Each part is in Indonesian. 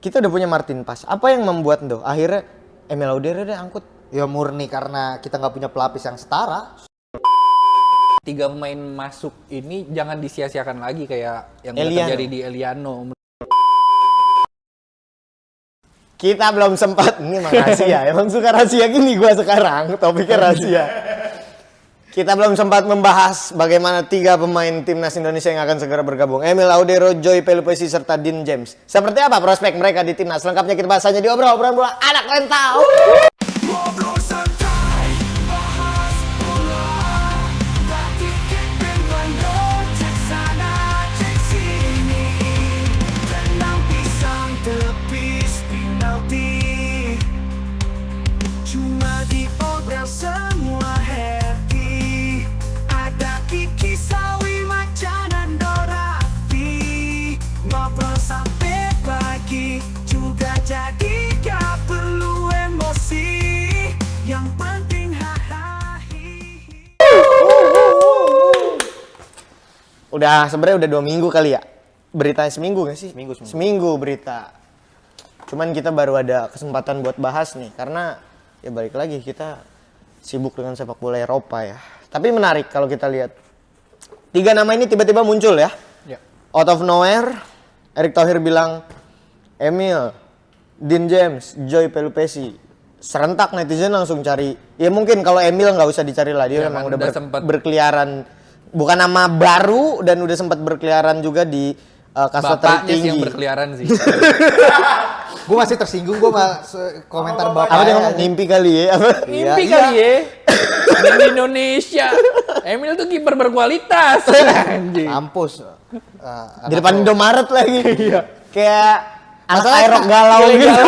Kita udah punya Martin Paes. Apa yang membuat Ndo akhirnya Emil Audero deh angkut? Ya murni karena kita nggak punya pelapis yang setara. 3 pemain masuk ini jangan disia-siakan lagi kayak yang Eliano. terjadi di Eliano. Kita belum sempat, ini emang rahasia, emang suka rahasia gini gua sekarang, topiknya rahasia. Kita belum sempat membahas bagaimana 3 pemain timnas Indonesia yang akan segera bergabung. Emil Audero, Joy Pelupesi, serta Dean James. Seperti apa prospek mereka di timnas? Lengkapnya kita bahas saja di obrolan bola anak rentau. Udah sebenarnya udah 2 minggu kali ya. Beritanya seminggu gak sih? Seminggu berita. Cuman kita baru ada kesempatan buat bahas nih karena ya balik lagi kita sibuk dengan sepak bola Eropa ya. Tapi menarik kalau kita lihat 3 nama ini tiba-tiba muncul ya. Out of nowhere, Erick Thohir bilang Emil, Dean James, Joy Pelupesi. Serentak netizen langsung cari. Ya mungkin kalau Emil nggak usah dicari lah, dia memang udah berkeliaran. Bukan nama baru dan udah sempat berkeliaran juga di kasta Bapaknya tertinggi. sih yang berkeliaran sih. Gue masih tersinggung gue komentar Apa dia bapaknya. ngomong mimpi kali ya? Apa? Mimpi kali ya. Main di Indonesia. Emil tuh kiper berkualitas. Anjing. Mampus. Di depan Indomaret lagi. Kayak anak aerok galau gitu.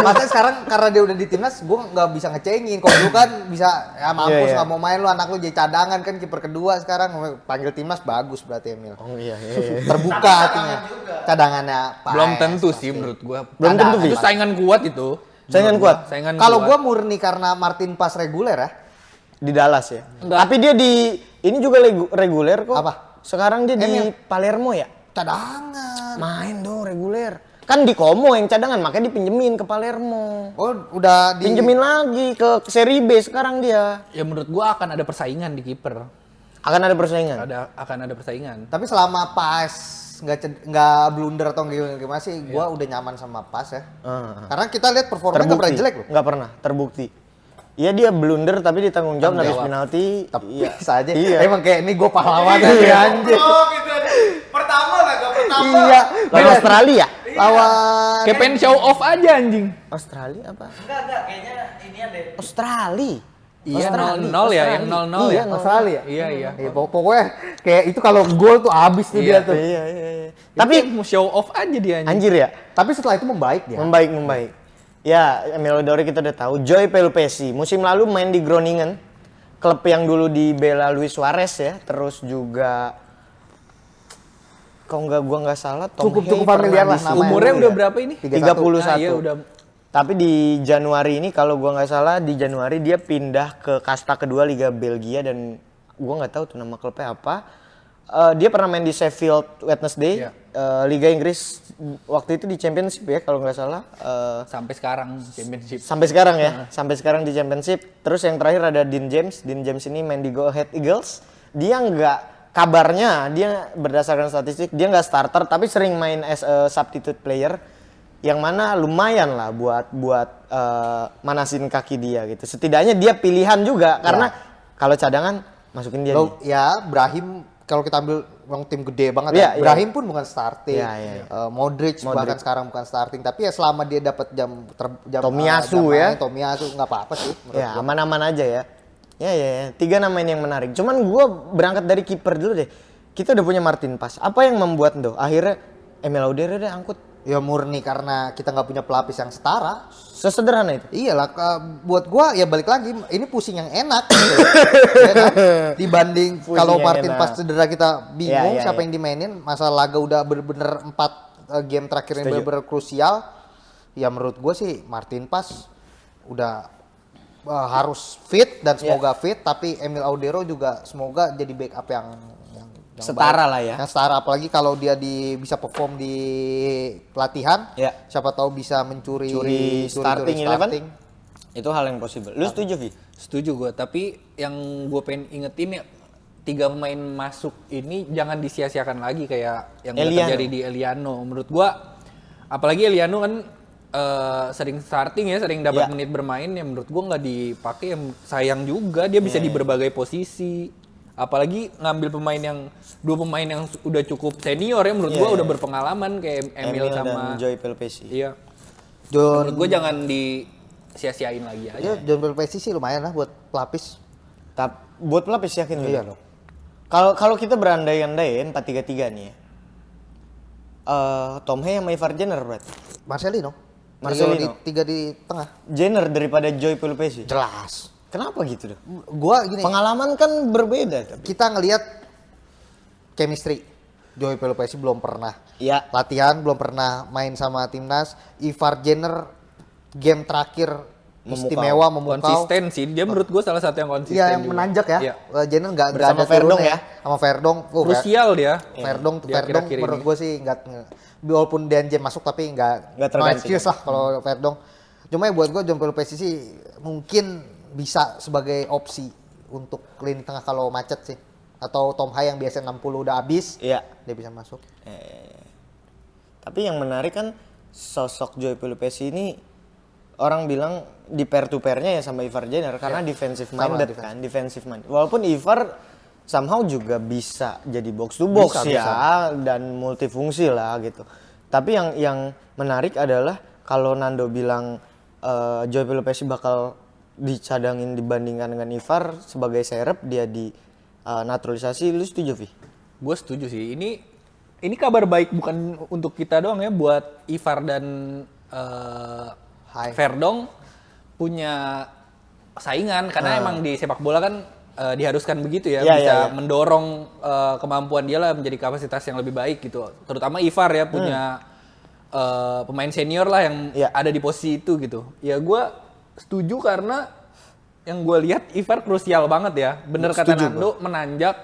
Makanya sekarang karena dia udah di timnas, gue nggak bisa ngecengin. Kalau dulu kan bisa, ya mampus nggak mau main lu, anak lu jadi cadangan kan kiper kedua. Sekarang panggil timnas bagus berarti Emil. Oh iya. Terbuka hatinya. Cadangannya Paes. Belum tentu sih menurut gua. Belum tentu, Itu saingan kuat itu. Saingan kuat. Saingan Kalau kuat. gue murni karena Martin Paes reguler ya. Di Dallas ya. Enggak. Tapi dia di ini juga reguler kok. Apa? Sekarang dia di Emil. Palermo ya. Cadangan. Main dong reguler. Kan di Como yang cadangan, makanya dipinjemin ke Palermo. Oh udah di. Pinjemin lagi ke Serie B sekarang dia. Ya menurut gua akan ada persaingan di kiper. Akan ada persaingan. Akan ada persaingan. Tapi selama Paes nggak blunder atau gimana sih, gue udah nyaman sama Paes ya. Karena kita lihat performanya nggak pernah jelek loh. Nggak pernah, terbukti. Iya dia blunder tapi ditanggung jawab nabis penalti. Tapi saja. Iya. Emang kayak ini gue pahlawan aja anjir. Oh gitu aja. Pertama lah, gak pertama. Iya. Lawan Australia. Lawan. Kayak pengen show off aja anjing. Australia apa? Enggak, kayaknya ini ada. Australia. Iya, Australia. 0-0 ya, yang 0-0 Iya, ya. Australia. Iya. Iya, pokoknya kayak itu kalau gol tuh abis tuh dia tuh. Iya. Tapi Tapi mau show off aja dia anjing. anjir ya. Tapi setelah itu membaik dia. Membaik. Ya, Emil Audero kita udah tahu. Joy Pelupesi musim lalu main di Groningen, klub yang dulu dibela Luis Suarez ya. Terus juga kalau gua nggak salah Tom Cukup Hay familiar pernah lah di namanya. Umurnya Singapura udah ya. berapa ini? 31. Nah, iya udah. Tapi di Januari ini kalau gua nggak salah di Januari dia pindah ke kasta kedua Liga Belgia dan gua nggak tahu tuh nama klubnya apa. Dia pernah main di Sheffield Wednesday, Liga Inggris waktu itu di Championship ya kalau nggak salah. Sampai sekarang championship. Sampai sekarang ya, sampai sekarang di Championship. Terus yang terakhir ada Dean James. Dean James ini main di Go Ahead Eagles. Dia kabarnya dia berdasarkan statistik dia nggak starter tapi sering main as a substitute player. Yang mana lumayan lah buat manasin kaki dia gitu. Setidaknya dia pilihan juga karena kalau cadangan masukin dia. Loh, ya Brahim kalau kita ambil yang tim gede banget Iya, ya. Brahim pun bukan starting. Iya. Modric bahkan sekarang bukan starting, tapi ya selama dia dapat jam Tomiyasu jam ya. main, Tomiyasu nggak apa-apa sih menurut Ya, gua. aman-aman aja ya. Ya. 3 nama ini yang menarik. Cuman gue berangkat dari kiper dulu deh. Kita udah punya Martin Paes. Apa yang membuat Ndo akhirnya Emil Audero deh angkut? Ya murni karena kita nggak punya pelapis yang setara. Sesederhana itu. Iyalah, buat gua ya balik lagi ini pusing yang enak gitu. Ya kan? Dibanding Pusing kalau yang Martin enak. Paes cedera kita bingung Iya. siapa yang dimainin, masa laga udah bener-bener 4 game terakhir yang Setuju. bener-bener krusial. Ya menurut gua sih Martin Paes udah harus fit dan semoga fit, tapi Emil Audero juga semoga jadi backup yang Setara lah ya. Yang setara, apalagi kalau dia bisa perform di pelatihan, Ya. siapa tahu bisa mencuri starting 11. Itu hal yang possible. Lu setuju, Vi? Setuju gue, tapi yang gue pengen ingetin ya 3 pemain masuk ini jangan disia-siakan lagi kayak yang udah Eliano. terjadi di Eliano. Menurut gue, apalagi Eliano kan sering starting ya, sering dapat Ya. menit bermain ya. Menurut gue nggak dipakai, yang sayang juga. Dia bisa di berbagai posisi. Apalagi ngambil dua pemain yang udah cukup senior ya. Menurut gue udah berpengalaman kayak Emil dan sama Joy Pelopesi. Iya. John Menurut gue jangan disia-siain lagi aja. Iya, John Pelopesi sih lumayan lah buat pelapis. Buat pelapis yakin Iya lu? dong. Kalau kita berandai-andai 4-3-3 nih ya. Tom Hay sama Ivar Jenner berarti. Marcelino. Marcelino. Tiga di tengah. Jenner daripada Joy Pelopesi. Jelas. Kenapa gitu, Dok? Gua gini, Pengalaman kan berbeda. Tapi. kita ngelihat chemistry. Joey Pelopesi belum pernah Iya. latihan, belum pernah main sama timnas. Ivar Jenner game terakhir istimewa, memukau. Konsisten sih, dia menurut gue salah satu yang konsisten. Iya, yang juga. menanjak ya. Iya. Jenner nggak Bersama ada Verdong turunnya ya. Sama Verdong. Krusial dia. Verdong Di Verdong akhir-akhir menurut ini. gue sih nggak, walaupun Dan James masuk tapi nggak Nggak terganti. excuse lah kalau Verdong. Cuma ya buat gue John Pelopesi sih mungkin bisa sebagai opsi untuk lini tengah kalau macet sih. Atau Tom Hay yang biasa 60 udah habis, Iya. dia bisa masuk. Tapi yang menarik kan sosok Joy Pelopesi ini orang bilang di pair to pairnya ya sama Ivar Jenner karena defensive minded kan, defensive minded. Walaupun Ivar somehow juga bisa jadi box to box Bisa. dan multifungsi lah gitu. Tapi yang menarik adalah kalau Nando bilang Joy Pelopesi bakal dicadangin dibandingkan dengan Ivar sebagai serep, dia di naturalisasi, lu setuju, Vi? Gue setuju sih. Ini kabar baik bukan untuk kita doang ya, buat Ivar dan Verdong punya saingan karena emang di sepak bola kan diharuskan begitu ya, Iya, bisa iya. mendorong kemampuan dia lah menjadi kapasitas yang lebih baik gitu. Terutama Ivar ya punya pemain senior lah yang Iya. ada di posisi itu gitu. Ya gue setuju karena yang gue lihat Ivar krusial banget ya. Bener kata Setuju, Nando, menanjak.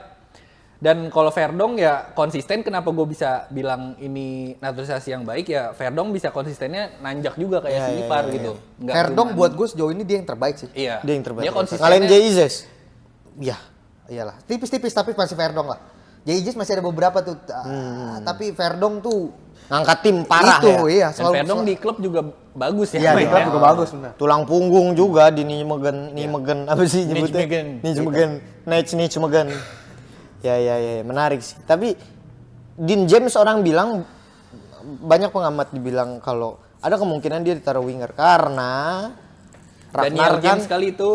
Dan kalau Verdong ya konsisten, kenapa gue bisa bilang ini naturalisasi yang baik ya, Verdong bisa konsistennya nanjak juga kayak si Ivar gitu. Nggak Verdong cuman- buat gue sejauh ini dia yang terbaik sih. Iya. Dia yang terbaik. Dia konsistennya. Ngalahin Jay Izes. Iya, iyalah. Tipis-tipis tapi masih Verdong lah. Jayjis masih ada beberapa tuh, tapi Verdong tuh Ngangkat tim parah itu, ya. iya. Dan Verdong di klub juga bagus ya. Iya, di mainnya. klub juga bagus benar. Tulang punggung juga di Nijmegen apa sih nyebutnya? Nijmegen. Nijmegen. Ya, menarik sih. Tapi Dean James orang bilang, banyak pengamat dibilang kalau ada kemungkinan dia ditaruh winger karena Daniel Ragnar kan James kali itu.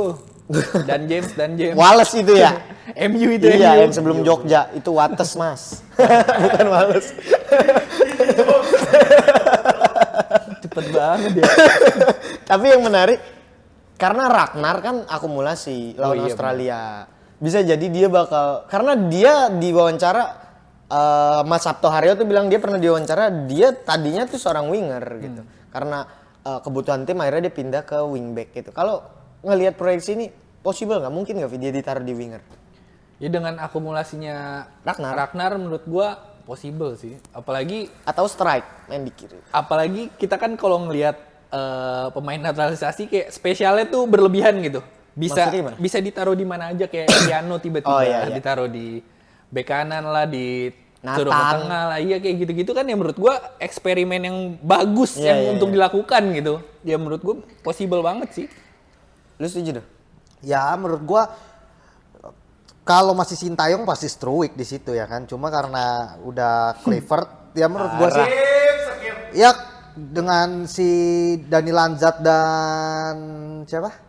Dan James. Wallace itu ya. MU itu Iya, MU. yang sebelum Jogja itu Wates Mas. Bukan Wallace. Cepet banget ya. Tapi yang menarik karena Ragnar kan akumulasi lawan iya, Australia. Bisa jadi dia bakal, karena dia diwawancara Mas Sabto Haryo tuh bilang dia pernah diwawancara, dia tadinya tuh seorang winger gitu. Karena kebutuhan tim akhirnya dia pindah ke wingback gitu. Kalau ngelihat proyeksi ini possible nggak? Mungkin nggak dia ditaruh di winger? Ya dengan akumulasinya Ragnar. menurut gua possible sih. Apalagi Atau strike main di kiri? kita kan kalau ngelihat pemain naturalisasi kayak spesialnya tuh berlebihan gitu. Maksudnya gimana? Bisa ditaruh di mana aja kayak Piano tiba-tiba Oh, iya. ditaruh di bek kanan lah, di Nathan. suruh ke tengah lah. Iya kayak gitu-gitu kan ya menurut gua eksperimen yang bagus Iya, untuk iya. dilakukan gitu. Ya menurut gua possible banget sih. Lu setuju dong? ya menurut gua kalau masih Sintayong pasti Struwik di situ ya kan. Cuma karena udah Kluivert ya menurut gua sih ya dengan si Dani Lanzat dan siapa?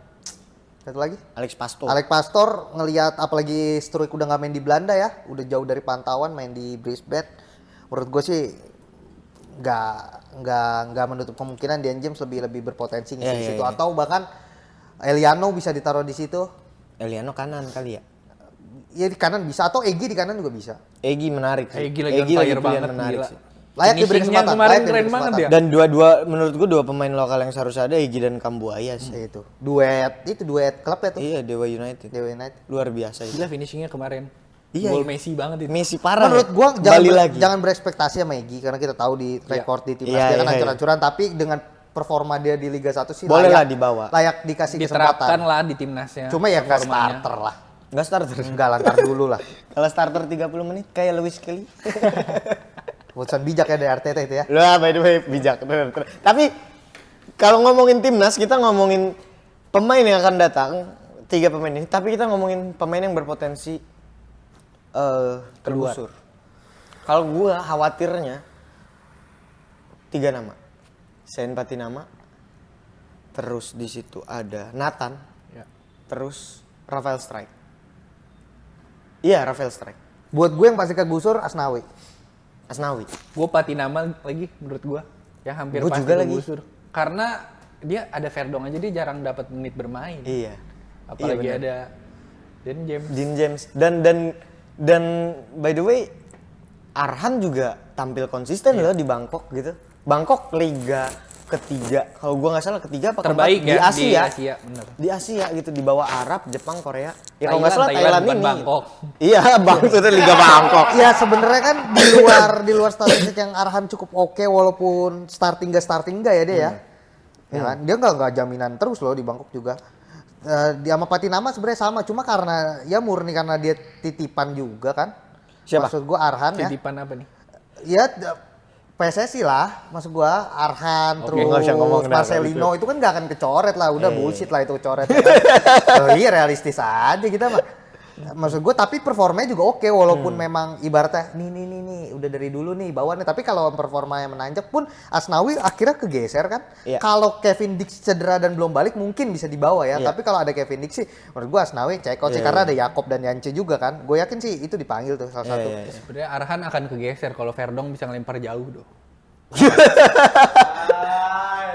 Satu lagi? Alex Pasto. Alex Pastor ngelihat apalagi Struwik udah nggak main di Belanda ya, udah jauh dari pantauan main di Brisbane. Menurut gue sih nggak menutup kemungkinan Dean James lebih berpotensi ngisi Iya, di iya, situ iya. atau bahkan Eliano bisa ditaruh di situ. Eliano kanan kali ya? Ya di kanan bisa atau Egy di kanan juga bisa. Egy menarik sih. Egy lagi on fire pilihan banget, menarik gila. sih. Layak diberi Finishingnya kesempatan. kemarin layak diberi keren banget kesempatan. ya. Dan menurut gua dua pemain lokal yang seharusnya ada Egy dan Kambuaya sih. Ya, itu duet klub ya tuh. Iya, Dewa United. Dewa United. Luar biasa itu. Gila finishingnya kemarin. Iya, Gol iya. Messi banget itu. Messi parah. Menurut ya. gua Bali lagi. jangan berekspektasi sama Egy karena kita tahu di rekor di timnas Iya, dia kan iya, hancur-hancuran tapi dengan performa dia di Liga 1 sih Boleh layak, lah dibawa. layak dikasih Diterapkan kesempatan. lah di timnasnya. Cuma ya nggak performanya. starter lah. Nggak starter. Enggak lantar dulu lah. Kalau starter 30 menit kayak Lewis Kelly. Keputusan bijak ya dari Arteta itu ya. Lah, by the way, bijak. Tapi kalau ngomongin timnas, kita ngomongin pemain yang akan datang, 3 pemain ini, tapi kita ngomongin pemain yang berpotensi tergusur. Kalau gua khawatirnya 3 nama. Sen Patinama. Terus di situ ada Nathan. Ya. Terus Rafael Strike. Iya, Rafael Strike. Buat gue yang pasti kegusur Asnawi. Asnawi. Gue Patinama lagi menurut gue. Ya hampir Gua pasti juga lagi. kegusur. Karena dia ada Verdong aja dia jarang dapat menit bermain. Iya. Apalagi Iya, benar. ada Dan James. Dean James dan by the way Arhan juga tampil konsisten loh di Bangkok gitu. Bangkok liga ketiga, kalau gua nggak salah ketiga apa Terbaik keempat ya di Asia. di Asia, bener. Di Asia gitu di bawah Arab, Jepang, Korea. Ya kalau Thailand, nggak salah Thailand, Thailand bukan ini. Bangkok. Iya, Bangkok itu liga Bangkok. Ya sebenarnya kan di luar statistik yang Arhan cukup oke walaupun starting enggak ya dia ya. Ya kan? Dia nggak jaminan terus loh di Bangkok juga. Dia sama Patinama sebenarnya sama, cuma karena ya murni karena dia titipan juga kan. Siapa? Maksud gua Arhan ya. Titipan apa nih? Ya PSSI lah, maksud gua Arhan Oke, nggak bisa ngomong terus dah, Marcelino itu kan nggak akan kecoret lah, udah bullshit lah itu coret. Ya kan? Oh, iya realistis aja kita mah. Maksud gua tapi performanya juga oke walaupun memang ibaratnya nih udah dari dulu nih bawaannya, tapi kalau performanya menanjak pun Asnawi akhirnya kegeser kan. Iya. Kalau Kevin Dix cedera dan belum balik mungkin bisa dibawa ya, Iya. tapi kalau ada Kevin Dix sih menurut gua Asnawi check out sih Iya, karena ada Yakob dan Yance juga kan. Gue yakin sih itu dipanggil tuh salah Iya, satu. iya, iya. Sebenarnya Arhan akan kegeser kalau Verdong bisa ngelempar jauh doh.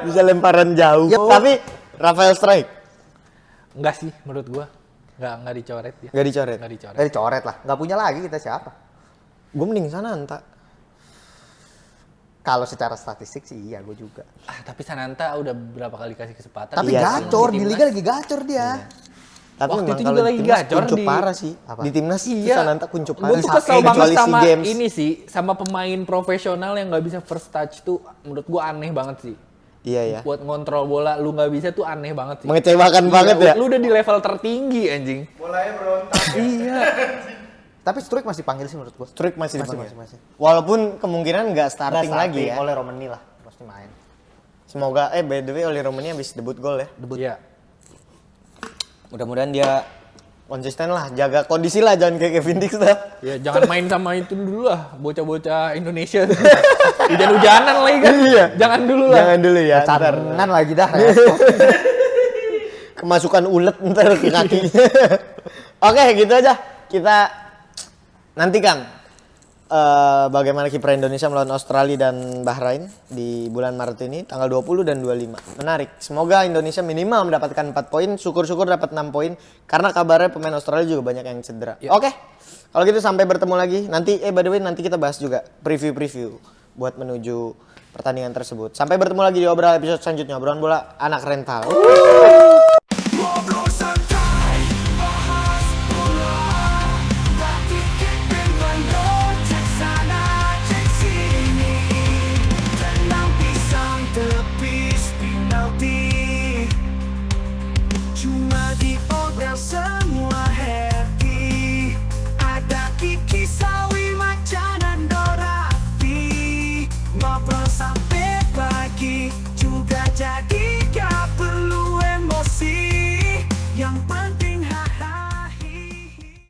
Bisa lemparan jauh. Ya, Tapi Rafael Strike Enggak sih menurut gua. Enggak dicoret dia. nggak dicoret. Enggak dicoret. Dari coret lah, nggak punya lagi kita siapa? Gue mending sana entah. Kalau secara statistik sih iya gue juga. Ah, tapi Sananta udah berapa kali kasih kesempatan. Tapi Iya, gacor Timnas. di liga lagi gacor dia. Tapi Waktu memang itu kalau juga di lagi timnas gacor kuncup di- parah sih. Apa? Di timnas Iya. Sananta kuncup parah. Gue tuh kesel Kecuali banget sama SEA Games. ini sih, sama pemain profesional yang nggak bisa first touch tuh menurut gua aneh banget sih. Iya ya. Buat ngontrol bola lu nggak bisa tuh aneh banget sih. Mengecewakan Iya, banget ya. Lu udah di level tertinggi anjing. Bolanya berontak. Iya. Tapi Struik masih panggil sih menurut gue. Struik masih dipanggil. masih. Walaupun kemungkinan nggak starting lagi ya. Oleh Romani lah pasti main. Semoga by the way Oli Romani habis debut gol ya. Iya. Mudah-mudahan dia konsisten lah, jaga kondisi lah, jangan kayak Kevin Dix dah. Ya jangan main sama itu dulu lah, bocah-bocah Indonesia. Hujan-hujanan lagi kan. Iya. Jangan dulu lah. Jangan dulu ya. Ntar Cadangan lagi dah. Ya. kemasukan ulet ntar ke kakinya. Oke, gitu aja. Kita nantikan bagaimana kiprah Indonesia melawan Australia dan Bahrain di bulan Maret ini tanggal 20 dan 25. Menarik. Semoga Indonesia minimal mendapatkan 4 poin, syukur-syukur dapat 6 poin karena kabarnya pemain Australia juga banyak yang cedera. Ya. Oke. Kalau gitu sampai bertemu lagi. Nanti by the way nanti kita bahas juga preview-preview buat menuju pertandingan tersebut. Sampai bertemu lagi di obrolan episode selanjutnya, obrolan bola anak rental.